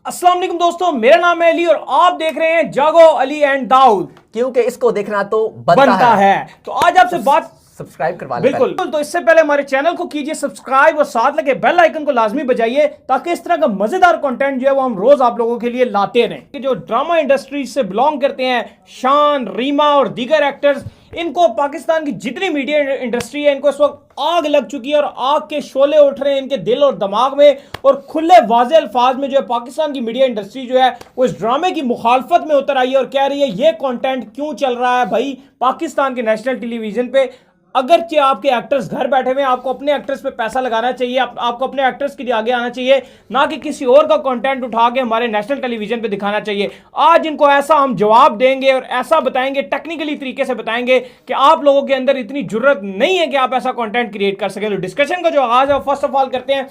अस्सलाम वालेकुम दोस्तों, मेरा नाम है अली और आप देख रहे हैं जागो अली एंड दाऊद, क्योंकि इसको देखना तो बनता है। तो आज आपसे बात सब्सक्राइब करवा बिल्कुल। तो इससे पहले हमारे चैनल को कीजिए सब्सक्राइब और साथ लगे बेल आइकन को लाजमी बजाइए ताकि इस तरह का मजेदार कंटेंट जो है वो हम रोज आप लोगों के लिए लाते रहें। जो ड्रामा इंडस्ट्री से बिलोंग करते हैं, शान, रीमा और दीगर एक्टर्स, इनको पाकिस्तान की जितनी मीडिया इंडस्ट्री है इनको इस वक्त आग लग चुकी है और आग के शोले उठ रहे हैं इनके दिल और दिमाग में। और खुले वाज़े अल्फाज में जो है पाकिस्तान की मीडिया इंडस्ट्री जो है वो इस ड्रामे की मुखालफत में उतर आई है और कह रही है ये कंटेंट क्यों चल रहा है भाई पाकिस्तान के नेशनल टेलीविजन पे। अगरचे आपके एक्टर्स घर बैठे हुए, आपको अपने एक्टर्स पे पैसा लगाना चाहिए, आपको अपने एक्टर्स के लिए आगे आना चाहिए, ना कि किसी और का कंटेंट उठा के हमारे नेशनल टेलीविजन पे दिखाना चाहिए। आज इनको ऐसा हम जवाब देंगे और ऐसा बताएंगे, टेक्निकली तरीके से बताएंगे कि आप लोगों के अंदर इतनी जुर्रत नहीं है कि आप ऐसा कंटेंट क्रिएट कर सकें। तो डिस्कशन का जो आगाज है फर्स्ट ऑफ ऑल करते हैं।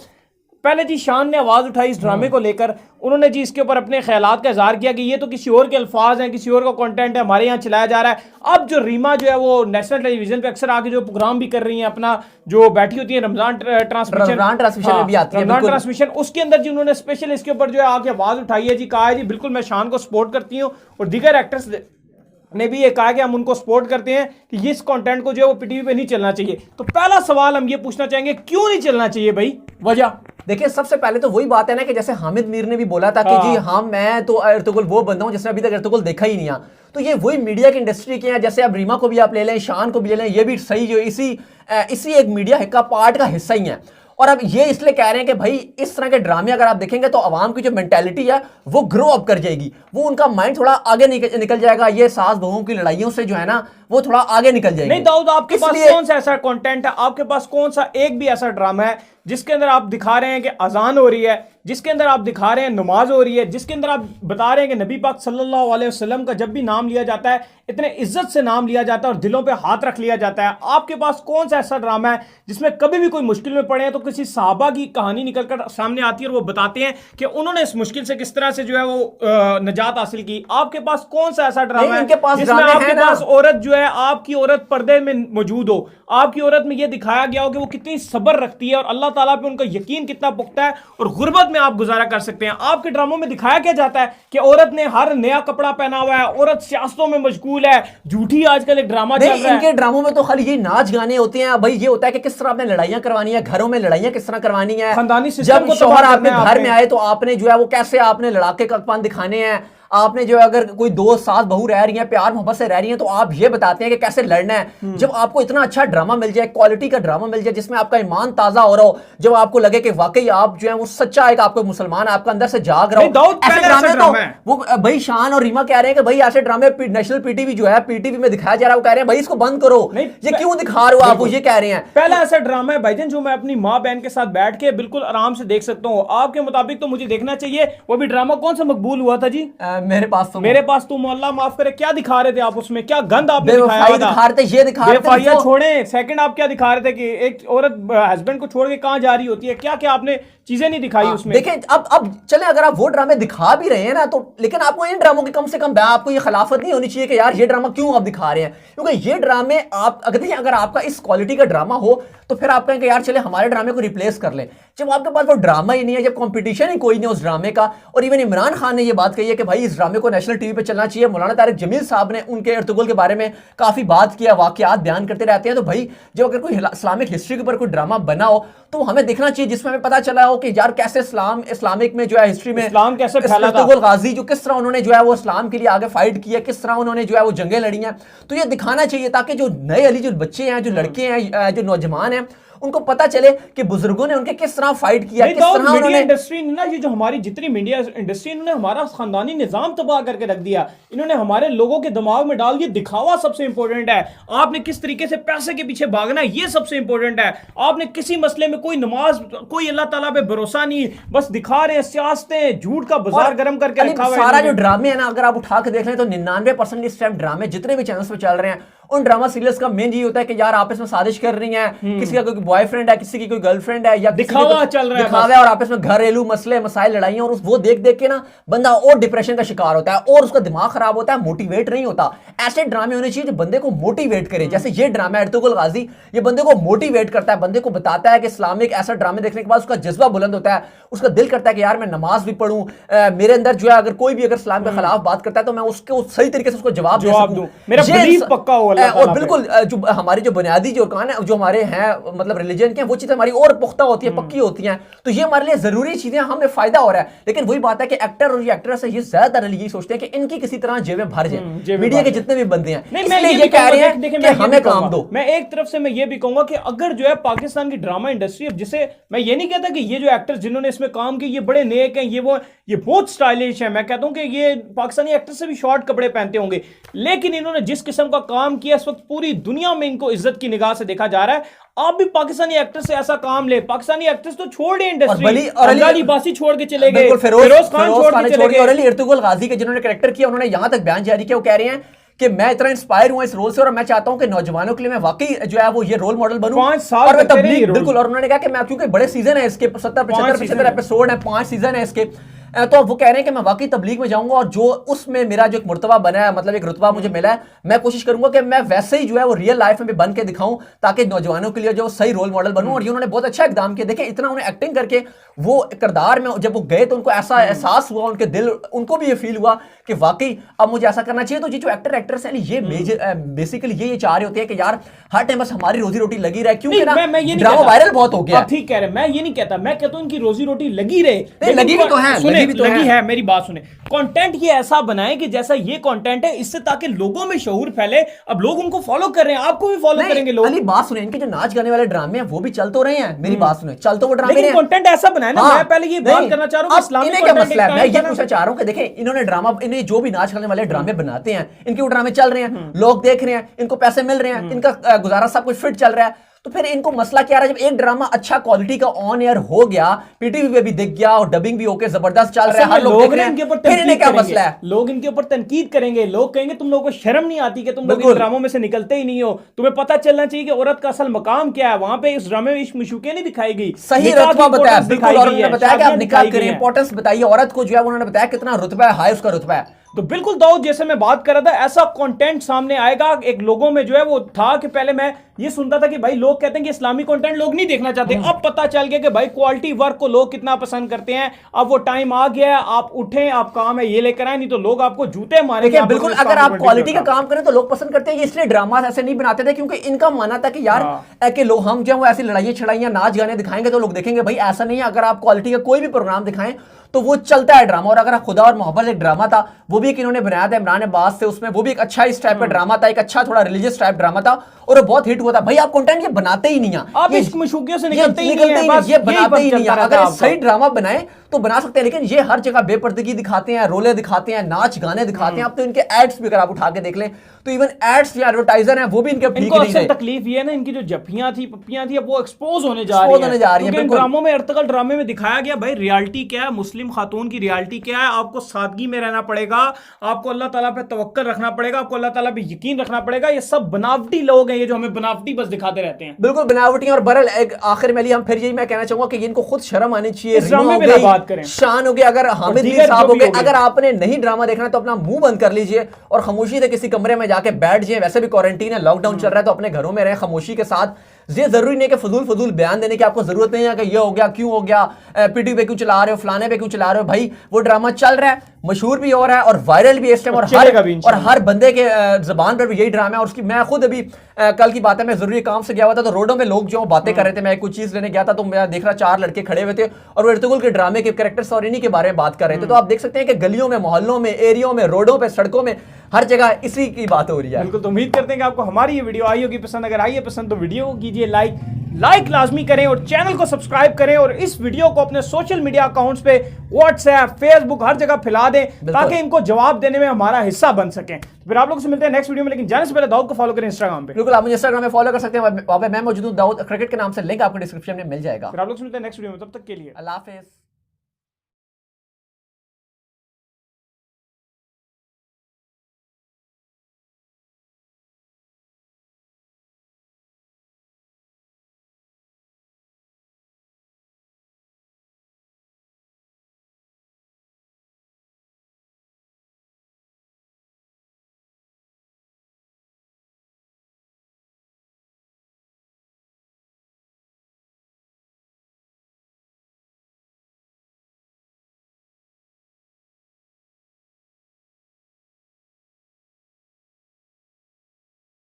पहले जी शान ने आवाज उठाई इस ड्रामे को लेकर, उन्होंने जी इसके ऊपर अपने ख्यालात का इजहार किया कि ये तो किसी और के अल्फाज हैं, किसी और का कंटेंट है, हमारे यहाँ चलाया जा रहा है। अब जो रीमा जो है वो नेशनल टेलीविजन पे अक्सर आके जो प्रोग्राम भी कर रही हैं, अपना जो बैठी होती है रमजान ट्रांसमिशन में भी आती है, रमजान ट्रांसमिशन, उसके अंदर जी उन्होंने स्पेशल इसके ऊपर जो है आके आवाज उठाई है जी, कहा है जी बिल्कुल मैं शान को सपोर्ट करती हूँ और दीगर एक्टर्स ने भी ये कहा कि हम उनको सपोर्ट करते हैं कि इस कंटेंट को जो है वो पीटीवी पे नहीं चलना चाहिए। तो पहला सवाल हम ये पूछना चाहेंगे क्यों नहीं चलना चाहिए भाई, वजह? देखिए सबसे पहले तो वही बात है ना कि जैसे हामिद मीर ने भी बोला था कि जी हाँ मैं तो अर्तुगल वो बंदा हूं जिसने अभी तक अर्तुगल देखा ही नहीं है। तो ये वही मीडिया की इंडस्ट्री के हैं, जैसे अब रीमा को भी आप ले लें, शान को भी ले लें, ये भी सही जो इसी एक मीडिया का पार्ट का हिस्सा ही है। और अब ये इसलिए कह रहे हैं कि भाई इस तरह के ड्रामे अगर आप देखेंगे तो अवाम की जो मेंटालिटी है वो ग्रो अप कर जाएगी, वो उनका माइंड थोड़ा आगे निकल जाएगा, ये सास बहुओं की लड़ाइयों से जो है ना वो थोड़ा आगे निकल जाएगी। नहीं दाऊद, आपके पास कौन सा ऐसा कंटेंट है, आपके पास कौन सा एक भी ऐसा ड्रामा है जिसके अंदर आप दिखा रहे हैं कि अजान हो रही है, जिसके अंदर आप दिखा रहे हैं नमाज हो रही है, जिसके अंदर आप बता रहे हैं कि नबी पाक सल्लल्लाहु अलैहि वसल्लम का जब भी नाम लिया जाता है इतने इज्जत से नाम लिया जाता है और दिलों पे हाथ रख लिया जाता है? आपके पास कौन सा ऐसा ड्रामा है जिसमें कभी भी कोई मुश्किल में पड़े हैं तो किसी सहाबा की कहानी निकलकर सामने आती है और वो बताते हैं कि उन्होंने इस मुश्किल से किस तरह से जो है वो निजात हासिल की? आपके पास कौन सा ऐसा ड्रामा है जिसमें आपके पास औरत जो है, आपकी औरत पर्दे में मौजूद हो, आपकी औरत में यह दिखाया गया हो कि वो कितनी सब्र रखती है और अल्लाह ताला पे उनका यकीन कितना पुख्ता है और गुर्बत में आप गुजारा कर सकते हैं? आपके ड्रामों में दिखाया क्या जाता है कि औरत ने हर नया कपड़ा पहना हुआ है, औरत सियासतों में मशगूल है, झूठी आजकल एक ड्रामा चल रहा है। इनके ड्रामों में तो खाली ये नाच गाने होते हैं भाई, ये होता है कि किस तरह आपने लड़ाइयां करवानी है, घरों में लड़ाइयां किस तरह करवानी है, खानदानी सिस्टम जब शौहर आपके घर में आए तो आपने जो है वो कैसे आपने लड़ाके कप्तान दिखाने हैं, आपने जो अगर कोई दो सास बहू रह रही हैं, प्यार मोहब्बत से रह रही हैं, तो आप ये बताते हैं कि कैसे लड़ना है। जब आपको इतना अच्छा ड्रामा मिल जाए, क्वालिटी का ड्रामा मिल जाए जिसमें आपका ईमान ताजा हो रहा हो, जब आपको लगे कि वाकई आप जो है वो सच्चा एक आपको मुसलमान आपका अंदर से जाग रहा हो, ऐसे ड्रामे तो वो भाई शान और रीमा कह रहे हैं कि भाई ऐसे ड्रामे नेशनल पीटीवी जो है पीटीवी में दिखाया जा रहा है, वो कह रहे हैं भाई इसको बंद करो, ये क्यों दिखा रहे हो आप, वो ये कह रहे हैं। पहला ऐसा ड्रामा है भाईजान जो मैं अपनी माँ बहन के साथ बैठ के बिल्कुल आराम से देख सकता हूँ। आपके मुताबिक तो मुझे देखना चाहिए। वो भी ड्रामा कौन सा मकबूल हुआ था जी? मेरे पास तो अल्लाह माफ करे, क्या दिखा रहे थे आप उसमें? क्या गंद आपने दिखाया था? दिखा रहे थे, ये दिखा रहे थे। छोड़े सेकंड, आप क्या दिखा रहे थे कि एक औरत हस्बैंड को छोड़ के कहां जा रही होती है? क्या क्या आपने चीजें नहीं दिखाई उसमें? देखिए अब चले अगर आप वो ड्रामे दिखा भी रहे हैं ना तो, लेकिन आपको इन ड्रामों की कम से कम आपको ये खिलाफत नहीं होनी चाहिए कि यार ये ड्रामा क्यों आप दिखा रहे हैं, क्योंकि ये ड्रामे आप अगर आपका इस क्वालिटी का ड्रामा हो तो फिर आप कहेंगे यार चले हमारे ड्रामे को रिप्लेस कर ले। जब आपके पास वो ड्रामा ही नहीं है, जब कंपटीशन ही कोई नहीं उस ड्रामे का, और इवन इमरान खान ने ये बात कही है कि भाई इस ड्रामे को नेशनल टीवी पे चलना चाहिए, मौलाना तारिक जमील साहब ने उनके अर्तुगल के बारे में काफी बात किया, वाकयात बयान करते रहते हैं। तो भाई जब अगर कोई इस्लामिक हिस्ट्री के ऊपर कोई ड्रामा बना हो तो हमें देखना चाहिए जिसमें हमें पता चला हो कि यार कैसे इस्लामिक में जो है हिस्ट्री में इस्लाम कैसे फैला था, अर्तुगल गाजी जो किस तरह उन्होंने जो है वो इस्लाम के लिए आगे फाइट किया, किस तरह उन्होंने जो है वो जंगें लड़ी हैं। तो ये दिखाना चाहिए ताकि जो नए अली जो बच्चे हैं, जो लड़के हैं, जो नौजवान हैं, उनको पता चले कि बुजुर्गों ने उनके किस तरह फाइट किया, किस तरह उन्होंने इंडस्ट्री ना, ये जो हमारी जितनी मीडिया इंडस्ट्री, इन्होंने हमारा खानदानी निजाम तबाह करके रख दिया। इन्होंने हमारे लोगों के दिमाग में डाल दिया दिखावा सबसे इंपॉर्टेंट है, आपने किस तरीके से पैसे के पीछे भागना है ये सबसे इंपॉर्टेंट है। आपने किसी मसले में कोई नमाज, कोई अल्लाह ताला पे भरोसा नहीं, बस दिखा रहे हैं सियासतें, झूठ का बाजार गर्म करके रखा हुआ है। सारा जो ड्रामे है ना अगर आप उठा के देख लें तो 99% इस टाइम ड्रामे जितने भी चैनल्स पे चल रहे हैं उन ड्रामा सीरियल्स का मेन यही होता है कि यार आपस में साजिश कर रही हैं, किसी का कोई बॉयफ्रेंड है, किसी की कोई गर्लफ्रेंड है, या दिखावा चल रहा है, दिखावा है, और आपस में घरेलू मसले मसाइल लड़ाइयां, और वो देख देख के ना बंदा और डिप्रेशन का शिकार होता है और उसका दिमाग खराब होता है, मोटिवेट नहीं होता। ऐसे ड्रामे होने चाहिए जो बंदे को मोटिवेट करे, जैसे ये ड्रामा अर्तुगरुल गाजी, ये बंदे को मोटिवेट करता है, बंदे को बताता है कि इस्लामिक ऐसा ड्रामे देखने के बाद उसका जज्बा बुलंद होता है, उसका दिल करता है कि यार मैं नमाज भी पढ़ूं, मेरे अंदर जो है अगर कोई भी अगर इस्लाम के खिलाफ बात करता है तो मैं उसको सही तरीके से उसको जवाब दे सकूं, मेरा बिलीफ पक्का हो अल्लाह ताला और बिल्कुल जो हमारी जो बुनियादी जो अरकान है जो हमारे हैं मतलब रिलीजन के, वो चीजें हमारी और पुख्ता होती है, पक्की होती हैं, तो ये हमारे लिए जरूरी चीजें, हमें फायदा हो रहा है। लेकिन वही बात है कि एक्टर और ये एक्ट्रेस है, ये ज्यादातर यही सोचते हैं कि इनकी किसी तरह जेबें भर जाए, मीडिया के जितने भी बंदे हैं, इसलिए ये कह रहे हैं कि हमें काम दो। मैं एक तरफ से मैं ये भी कहूंगा कि अगर जो है पाकिस्तान की ड्रामा इंडस्ट्री, जिसे मैं ये नहीं कहता कि ये जो एक्टर्स जिन्होंने इसमें काम किया ये बड़े नेक हैं, ये बहुत स्टाइलिश है, मैं कहता हूं कि ये पाकिस्तानी एक्टर से भी शॉर्ट कपड़े पहनते होंगे, लेकिन इन्होंने जिस किस्म का काम किया इस वक्त पूरी दुनिया में इनको इज्जत की निगाह से देखा जा रहा है। आप भी पाकिस्तानी एक्टर से ऐसा काम ले, पाकिस्तानी एक्टर्स तो छोड़ दे इंडस्ट्री, अली बासी छोड़ के चले गए, फिरोज खान छोड़ के चले गए, और अली अर्तुगरुल गाजी के जिन्होंने कैरेक्टर किया उन्होंने यहां तक बयान जारी किया, वो कह रहे हैं कि मैं इतना इंस्पायर हुआ इस रोल से और मैं चाहता हूं कि नौजवानों के लिए मैं वाकई जो है वो ये रोल मॉडल बनूं, 5 साल और मैं तबलीग बिल्कुल। और उन्होंने कहा कि मैं, क्योंकि बड़े सीजन है इसके, 70-75 एपिसोड है, 5 सीजन है इसके, तो वो कह रहे हैं कि मैं वाकई तबलीग में जाऊंगा और जो उसमें मेरा जो एक मुर्तबा बना है, मतलब एक रुतबा मुझे मिला है, मैं कोशिश करूंगा कि मैं वैसे ही जो है वो रियल लाइफ में भी बन के दिखाऊं ताकि नौजवानों के लिए जो सही रोल मॉडल बनूं। और ये उन्होंने बहुत अच्छा इकदाम किया। देखें इतना उन्हें एक्टिंग करके वो किरदार में जब वो गए तो उनको ऐसा एहसास हुआ, उनके दिल, उनको भी ये फील हुआ कि वाकई अब मुझे ऐसा करना चाहिए। तो ये जो एक्टर एक्ट्रेस है ये बेसिकली ये चाह रहे होते हैं कि यार हर टाइम बस हमारी रोजी रोटी लगी रहे, क्योंकि ना ड्रामा वायरल बहुत हो गया। ठीक कह रहे हैं, मैं ये नहीं कहता, मैं कहता हूं इनकी रोजी रोटी लगी रहे, लगी भी तो है, लगी है। मेरी बात सुने, कंटेंट ये ऐसा बनाए कि जैसा ये कंटेंट है इससे ताकि लोगों में शऊर फैले। अब लोग उनको फॉलो कर रहे हैं, आपको भी फॉलो करेंगे लोग। अली बात सुने, इनके जो नाच गाने वाले ड्रामे हैं वो भी चल तो रहे हैं, मेरी बात सुने, चल तो वो ड्रामे लेकिन कंटेंट ऐसा बनाए ना। मैं पहले ये बात करना चाह रहा हूं, इस्लामिक क्या मसला है, मैं ये पूछना चाह रहा हूं कि देखें इन्होंने ड्रामा, इन्हें जो भी नाच गाने वाले ड्रामे बनाते हैं, इनके वो ड्रामे चल रहे हैं, लोग देख रहे हैं, इनको पैसे मिल रहे हैं, इनका गुजारा सब कुछ फिट चल रहा है, तो फिर इनको मसला क्या रहा है? जब एक ड्रामा अच्छा क्वालिटी का ऑन एयर हो गया, पीटीवी पे भी दिख गया और डबिंग भी होके जबरदस्त चल रहा है, हर लोग देख रहे हैं, फिर इन्हें क्या मसला है? लोग इनके ऊपर तनकीद करेंगे, लोग कहेंगे तुम लोगों को शर्म नहीं आती कि तुम लोग इन ड्रामों में से निकलते ही नहीं हो, तुम्हें पता चलना चाहिए कि औरत का असल मकाम क्या है। वहां पे इस ड्रामे में इश्क मशूक़ियां नहीं दिखाई गई, सही रुतबा बताया, बिल्कुल, और उन्होंने बताया कि आप निकाह करें, इंपॉर्टेंस बताइए औरत को, जो है उन्होंने बताया कितना रुतबा है, हाई उसका रुतबा है। तो बिल्कुल दाऊद, जैसे मैं बात कर रहा था, ऐसा कंटेंट सामने आएगा। एक लोगों में जो है वो था कि पहले मैं ये सुनता था कि भाई लोग कहते हैं कि इस्लामी कंटेंट लोग नहीं देखना चाहते, अब पता चल गया कि भाई क्वालिटी वर्क को लोग कितना पसंद करते हैं। अब वो टाइम आ गया है, आप उठें, आप काम है ये लेकर आए, नहीं तो लोग आपको जूते मारेंगे। बिल्कुल, अगर आप क्वालिटी का काम करें तो लोग पसंद करते हैं। इसलिए ड्रामा ऐसे नहीं बनाते थे क्योंकि इनका मानना था कि यार कि लोग हम जो है ऐसी लड़ाइयां छड़ाइयां नाच गाने दिखाएंगे तो लोग देखेंगे। भाई ऐसा नहीं है, अगर आप क्वालिटी का कोई भी प्रोग्राम दिखाएं तो वो चलता है ड्रामा। और अगर खुदा और मोहब्बत एक ड्रामा था, वो भी एक इन्होंने बनाया था इमरान अब्बास से, उसमें वो भी एक अच्छा इस टाइप का ड्रामा था, एक अच्छा थोड़ा रिलीजियस टाइप ड्रामा था और वो बहुत हिट हुआ था। भाई आप कंटेंट ये बनाते ही नहीं हैं, आप इश्क मशूक़ियों से निकलते ही नहीं, ये बनाते ही नहीं है। अगर सही ड्रामा बनाए तो बना सकते हैं, लेकिन ये हर जगह बेपर्दगी दिखाते हैं, रोले दिखाते हैं, नाच गाने दिखाते हैं। अब तो इनके एड्स भी अगर आप उठा के देख लें तो इवन एड्स या एडवर्टाइजर हैं वो भी इनके ठीक नहीं है। तकलीफ ये है ना, इनकी जो जप्पियां थी पप्पियां थी, अब वो एक्सपोज होने जा रही है। ड्रामों में, अर्तुगल ड्रामे में दिखाया गया भाई रियलिटी क्या है, मुस्लिम खातून की रियलिटी क्या है। आपको सादगी में रहना पड़ेगा, आपको अल्लाह ताला पे तवक्कल रखना पड़ेगा, आपको अल्लाह ताला पे यकीन रखना पड़ेगा। ये सब बनावटी लोग हैं, ये जो हमें बनावटी बस दिखाते रहते हैं, बिल्कुल बनावटी। और बहरहाल एक आखिर में हम फिर यही मैं कहना चाहूंगा कि इनको खुद शर्म आनी चाहिए। बात करें, शान हो गया, अगर हामिद साहब हो गए, अगर आपने नहीं ड्रामा देखना तो अपना मुंह बंद कर लीजिए और खामोशी से किसी कमरे में जाके बैठ जाइए। वैसे भी क्वारंटीन है, लॉकडाउन चल रहा है, तो अपने घरों में रहें खामोशी के साथ। ये जरूरी नहीं कि फजूल बयान देने की आपको जरूरत नहीं है कि ये हो गया, क्यों हो गया, पीटीवी पे क्यों चला रहे हो, फलाने पे क्यों चला रहे हो। भाई वो ड्रामा चल रहा है, मशहूर भी हो रहा है और वायरल भी इस टाइम, और हर बंदे के जबान पर भी यही ड्रामा है। और उसकी मैं खुद अभी कल की बात है, मैं जरूरी काम से गया हुआ था तो रोडों में लोग जो बातें कर रहे थे, मैं कुछ चीज लेने गया था तो मैं देख रहा 4 लड़के खड़े हुए थे और वो अर्तुगरुल के ड्रामे के कैरेक्टर्स और इन्हीं के बारे में बात कर रहे थे। तो आप देख सकते हैं कि गलियों में, मोहल्लों में, एरियो में, रोडों पे, सड़कों में, हर जगह इसी की बात हो रही है। बिल्कुल, तो उम्मीद करते हैं कि आपको हमारी ये वीडियो आई होगी पसंद। अगर आई है पसंद तो वीडियो को कीजिए लाइक लाजमी करें और चैनल को सब्सक्राइब करें और इस वीडियो को अपने सोशल मीडिया अकाउंट्स पे, व्हाट्सएप, फेसबुक, हर जगह फैला दें ताकि इनको जवाब देने में हमारा हिस्सा बन सके। फिर आप लोगों से मिलते हैं नेक्स्ट वीडियो में, लेकिन जाने से पहले दाऊद को फॉलो करें इंस्टाग्राम पे। बिल्कुल, आप मुझे इंस्टाग्राम में फॉलो कर सकते हैं, वहां पे मैं मौजूद हूं, दाऊद क्रिकेट के नाम से, लिंक आपको डिस्क्रिप्शन में मिल जाएगा। फिर आप लोग से मिलते हैं नेक्स्ट वीडियो में, तब तक के लिए अल्लाह हाफिज़।